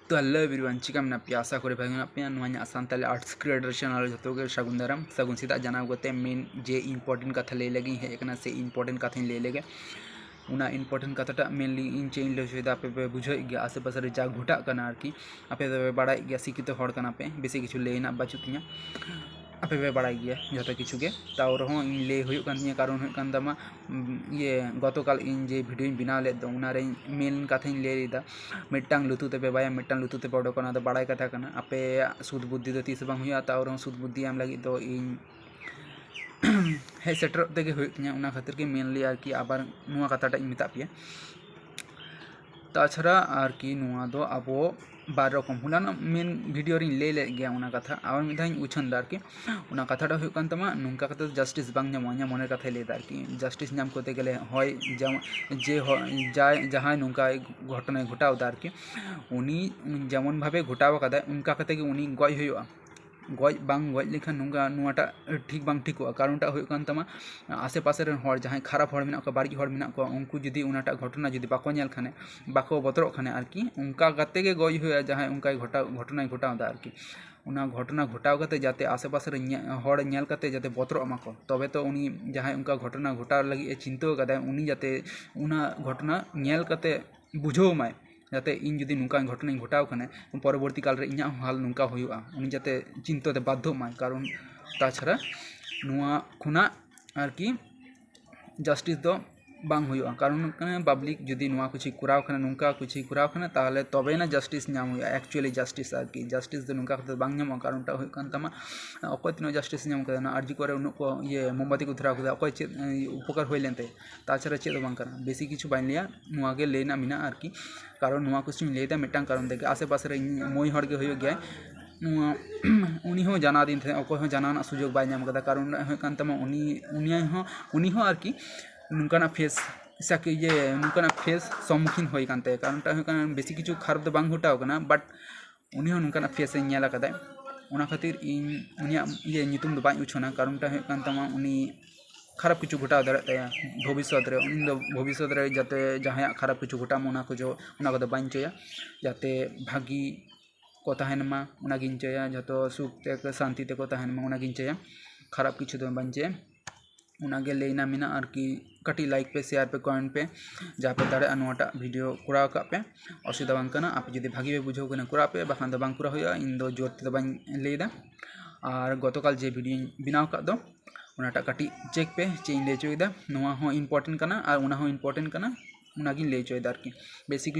तो hello everyone चिका मेना पे आशा करे भाई पे सानताली आर्ट्स क्रिएटर चैनल जो सगुन दाराम सगुन सीता जाना गोते मेन जे इम्पोर्टेंट कथा ले लगी हेकना से इम्पोर्टेंट कथा ले लेगे उना इम्पोर्टेंट कथाटा मेनली इन चेंज लैदा पे पे बुझे गया आसे पास जा घुटा करना आरकी आपे बड़ा गया शिक्षित हड़ करना पे बेसी किछु लेना बाचुतिया आपे पे बड़ा गया जो किछु के ताव रहो इन ले हुई कान कारण हुई कान दामा ये गतकाल इन जे भिडियो बनाव लेद उनारे मेन कथा ले लेदा मिट्टांग लुतुते पे बाया मिट्टांग लुतुते पे ओडोकना दो बड़ा कथा करना आपे सुद बुद्धि दो तीस बांग हुआ ताव रहो सुद बुद्धि आम लगी दो इन हे सेटर तेगे हुई उना खातिर के मेनली आरकी आबार नुआ कथाटा इन मेता पे ताछाड़ा आरकी नुआ दो आबो बार रकम हुलाना मेन भिडियो रिन ले ले गया उना कथा आबार मिधाइन उछन दारकी उना कथाटा हुई कान तमा नुंका कथा जस्टिस बांग ᱧᱟᱢᱚᱜᱼᱟ ᱧᱟ ᱢᱚᱱᱮ ᱠᱟᱛᱷᱟᱭ ᱞᱟᱹᱭ ᱫᱟ ᱟᱨᱠᱤ ᱡᱟᱥᱴᱤᱥ ᱧᱟᱢ ᱠᱚᱛᱮ ᱜᱮᱞᱮ ᱦᱚᱭ ᱡᱟᱦᱟᱸᱭ ᱱᱚᱝᱠᱟ ᱜᱷᱚᱴᱚᱱᱟᱭ ᱜᱷᱚᱴᱟᱣ ᱫᱟ ᱟᱨᱠᱤ उनी जेमन भावे घटाव कदा उनका कते के उनी गज हुआ गज बांग गज लेखान नुंगा नुआटा ठीक बांग ठिकोआ कारणटा हुई कान तमा आसे पासे रेन हर जहां खराब हर मेना को बाड़ी हर मेना को उनको जुदी उनाटा घटना जुदी बाको नेल खाने बाको बतरो खाने आरकी उनका कते के गज हुआ जहां उनका घटना घटाव दा आरकी उना घटना घटाव कते जाते आसे पासे रे हर नेल कते जाते बतरो माको तबे तो उनी जहां उनका घटना घटाव लगी चिंता कदा उनी जाते उना घटना नेल कते बुझो माय जाते इन जुदी नुका घटना घटाव खाने परवर्ती काल रे इन्या हाल नुका हुआ उनी जाते चिंताते बाध्य माय कारण ताछाड़ा नुआ खुना आरकी जस्टिस दो बांग हुआ कारण पब्लिक जुदी नुआ कुछ कराव खाना नुका कुछ कराव खाना ताहले तबे ना जस्टिस नाम हुआ एक्चुअली जस्टिस आरकी जस्टिस दो नुका खाते बांग नाम कारण टा हुई कान तमा अकय तीनो जस्टिस नाम कदा ना आरजी करे उनको ये मोमबाती को धराव कदा अकय चेत उपकार हुई लेनते ताछाड़ा चेत बांग करना बेसी किछु बाइन लिया नुआ गे लेना मिना आरकी कारण नुआ कुछ लेदा मिटांग कारण देके आसे पासे रे मोय हड़ गे हुई गया उनी हो जाना दिन थे अकय हो जाना सुजोग बाय नाम कदा कारण हुई कान तमा उनी हो आरकी नुकाना फेस साके ये नुकाना फेस सम्मुखीन होई कानते कारण टा हुई बेसी किछु खराब दो बांग घटाव कना बट उनी हो नुकाना फेस ए नेला कदा उना खातिर इन उनिया ये नितुम दो बाय उछना कारण टा हुई कान तमा उनी खराब किछु घटाव दाड़ा ताया भविष्य रे उन दो भविष्य रे जाते जहां खराब किछु घटाम उना को जो उना को बाइन चया जाते भागी को तहनमा उना गिन चया जतो सुख ते शांति ते को तहनमा उना गिन चया खराब किछु दो बाइन चया उनागे लेना मिना आरकी कटी लाइक पे शेयर पे कमेंट पे जहाँ पे दाड़े अनुटा वीडियो कुड़ा का पे असुविधा बांग कना आप जुदी भागी पे बुझो कना कुड़ा पे बाखान दो बांग कुड़ा हुआ इन दो जोर ते बांग लेदा और गतकाल जे वीडियो बनाव का दो उनाटा कटी चेक पे चे ले चोइदा नुआ हो इम्पोर्टेंट कना और उना हो इम्पोर्टेंट कना उनागिन ले चोइदा आरकी बेसी